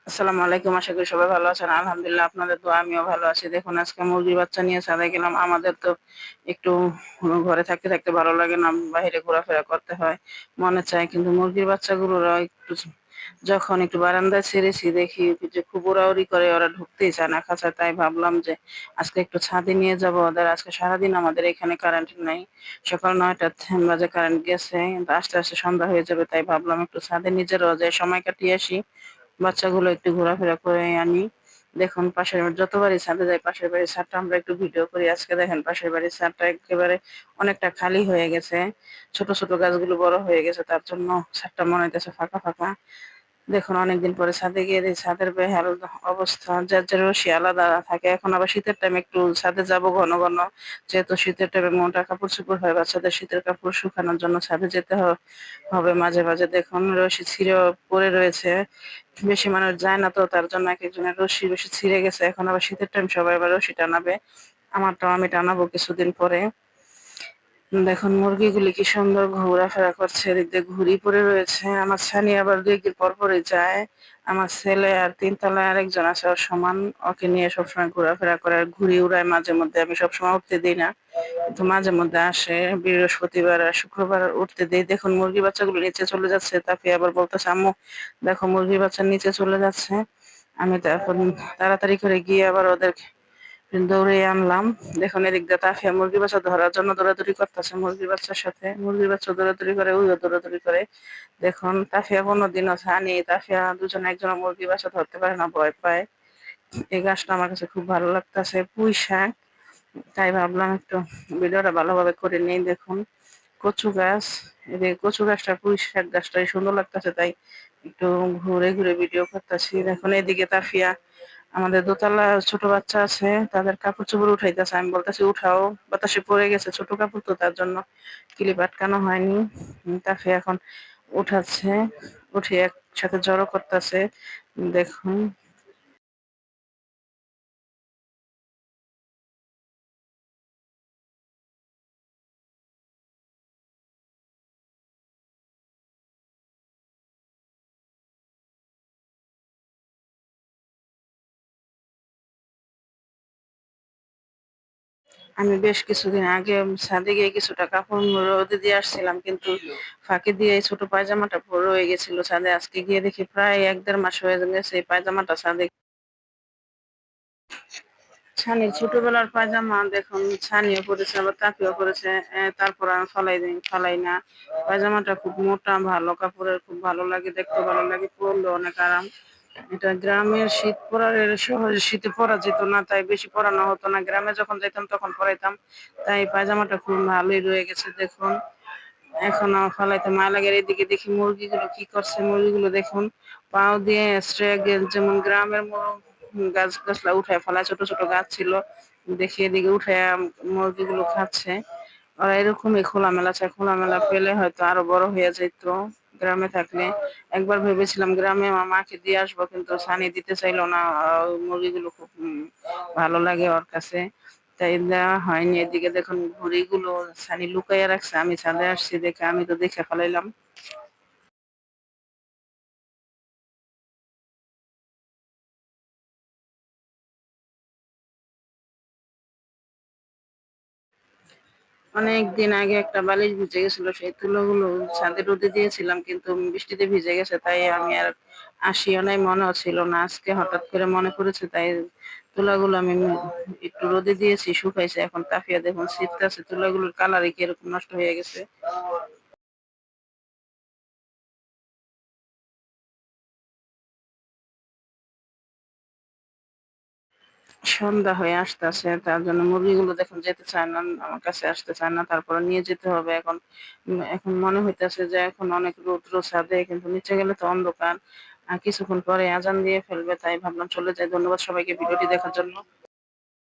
আসসালামু আলাইকুম। আশা করি সবাই ভালো আছেন। আলহামদুলিল্লাহ আপনাদের দোয়া আমিও ভালো আছি। দেখুন আজকে মুরগির বাচ্চা নিয়ে ছাদে গেলাম। আমাদের তো একটু ঘরে থাকতে ভালো লাগে না। বাহিরে ঘোরাফেরা করতে হয়। মনে চায় কিন্তু মুরগির বাচ্চাগুলোরা একটু যখন একটু বারান্দায় ছেড়েছি দেখি যে খুব উড়াউড়ি করে ওরা ঢুকতেই চায় না খাঁচায়। তাই ভাবলাম যে আজকে একটু ছাদে নিয়ে যাবো ওদের। আজকে সারাদিন আমাদের এখানে কারেন্ট নাই। সকাল ৯টা বাজে কারেন্ট গেছে। কিন্তু আস্তে সন্ধ্যা হয়ে যাবে। তাই ভাবলাম একটু ছাদে নিজেরাও যাই সময় কাটিয়ে আসি। বাচ্চাগুলো একটু ঘোরাফেরা করে আনি। দেখুন পাশের যতবারই ছাদে যাই পাশের বাড়ির ছাদটা আমরা একটু ভিডিও করি। আজকে দেখেন পাশের বাড়ির ছাদটা একেবারে অনেকটা খালি হয়ে গেছে। ছোট গাছগুলো বড় হয়ে গেছে। তার জন্য ছাদটা মনে হইতেছে ফাঁকা। দেখুন অনেকদিন পরে ছাদে গিয়ে দেখি ছাদের বেহাল অবস্থা। যার রশি আলাদা থাকে। এখন আবার শীতের টাইমে একটু ছাদে যাব ঘন। যেহেতু শীতের টাইমে মোটা কাপড়-চোপড় হয় বাচ্চাদের শীতের কাপড় শুকানোর জন্য ছাদে যেতে হবে মাঝে। দেখুন রশি ছিঁড়ে পড়ে রয়েছে। বেশি মানুষ যায় না তো তার জন্য একেকজনের রশি ছিঁড়ে গেছে। এখন আবার শীতের টাইম সবাই আবার রশি টানাবে। আমারটাও আমি টানাবো কিছুদিন পরে। দেখুন মুরগিগুলি কি সুন্দর ঘোরাফেরা করছে। এদিক দিয়ে ঘুড়ি পড়ে রয়েছে। আমার ছানি আবার ২ দিন পরই যায়। আমার ছেলে আর ৩ তলায় আরেকজন আছে ওর সমান। ওকে নিয়ে সবসময় ঘোরাফেরা করে আর ঘুড়ি উড়ায় মাঝে মধ্যে। আমি সবসময় উঠতে দেই না। কিন্তু মাঝে মধ্যে আসে। বৃহস্পতিবার আর শুক্রবার উঠতে দেই। দেখুন মুরগির বাচ্চাগুলো নিচে চলে যাচ্ছে। তাফিয়া আবার বলতেছে, "আম্মু দেখো মুরগির বাচ্চা নিচে চলে যাচ্ছে।" আমি তারপর তাড়াতাড়ি করে গিয়ে আবার ওদেরকে দৌড়ে আনলাম। দেখুন এদিক দিয়ে তাফিয়া মুরগির বাচ্চা ধরার জন্য দৌড়াদৌড়ি করতেছে মুরগির বাচ্চার সাথে। মুরগির বাচ্চা দৌড়াদৌড়ি করে, ওইও দৌড়াদৌড়ি করে। দেখুন তাফিয়া কোনোদিনও ছানি তাফিয়া দুজনে একজনের মুরগির বাচ্চা ধরতে পারে না, ভয় পায়। এই গাছটা আমার কাছে খুব ভালো লাগতেছে। পুঁই শাক। তাই ভাবলাম একটু ভিডিওটা ভালোভাবে করে নেই। দেখুন কচু গাছ। এদিকে কচু গাছটা পুঁই শাক গাছটাই সুন্দর লাগতেছে। তাই একটু ঘুরে ভিডিও করতেছি। দেখুন এদিকে তাফিয়া আমাদের দোতলা ছোট বাচ্চা আছে তাদের কাপড়-চোপড় উঠাইতেছে। আমি বলতেছি উঠাও, বাতাসে পড়ে গেছে ছোট কাপড় তো তার জন্য ক্লিপ আটকানো হয়নি। তাফিয়া এখন উঠাচ্ছে, উঠিয়ে একসাথে জড়ো করতেছে। দেখুন আমি বেশ কিছুদিন আগে ছাদে গিয়ে কিছুটা কাপড় রোদে দিয়ে আসছিলাম কিন্তু ফাঁকি দিয়ে এই ছোট পায়জামাটা রয়ে গেছিল ছাদে। আজকে গিয়ে দেখি প্রায় ১-১.৫ মাস হয়ে গেছে এই পায়জামাটা ছাদে। ছানির ছোটবেলার পায়জামা দেখুন ছানিও পড়েছে আবার তাকেও পড়েছে। তারপর আমি ফালাই না। পায়জামাটা খুব মোটা ভালো কাপড়ের, খুব ভালো লাগে, দেখতে ভালো লাগে, পরলেও অনেক আরাম। এটা গ্রামের শীত পরার শহরের শীতে পরা যেত না তাই বেশি পরানো হতো না। গ্রামে যখন যাইতাম তখন পরাইতাম। তাই পায়জামাটা খুব ভালোই রয়ে গেছে দেখুন। এখন আমার ফালাইতে মায়া লাগে। আর এদিকে দেখি মুরগিগুলো কি করছে। মুরগিগুলো দেখুন পাও দিয়ে যেমন গ্রামের গাছলা উঠায় ফেলায়। ছোট গাছ ছিল দেখি এদিকে উঠায় মুরগিগুলো খাচ্ছে। ওরা এরকমই খোলামেলা চায়। খোলামেলা পেলে হয়তো আরো বড় হয়ে যেত গ্রামে থাকলে। একবার ভেবেছিলাম গ্রামে আমার মাকে দিয়ে আসবো কিন্তু ছানি দিতে চাইলো না। মুরগিগুলো খুব ভালো লাগে ওর কাছে। তাই দেওয়া হয়নি। এদিকে দেখুন ঘুড়িগুলো ছানি লুকাইয়া রাখছে। আমি ছাদে আসছি দেখে আমি তো দেখে ফেলাইলাম। অনেকদিন আগে একটা বালিশ ভিজে গেছিল। সেই তুলোগুলো ছাদে রোদে দিয়েছিলাম কিন্তু বৃষ্টিতে ভিজে গেছে। তাই আমি আর আসিও নাই, মনেও ছিল না। আজকে হঠাৎ করে মনে পড়েছে তাই তুলাগুলো আমি একটু রোদে দিয়েছি, শুকাইছে। এখন তাফিয়া দেখুন ছিটতাছে। তুলাগুলোর কালারই কিরকম নষ্ট হয়ে গেছে। সন্ধ্যা হয়ে আসতেছে তার জন্য মুরগিগুলো দেখুন যেতে চায় না, আমার কাছে আসতে চায় না। তারপরে নিয়ে যেতে হবে এখন। এখন মনে হইতেছে যে এখন অনেক রৌদ্র ছাদে, কিন্তু নিচে গেলে তো অন্ধকার। আর কিছুক্ষণ পরে আজান দিয়ে ফেলবে তাই ভাবলাম চলে যাই। ধন্যবাদ সবাইকে ভিডিওটি দেখার জন্য।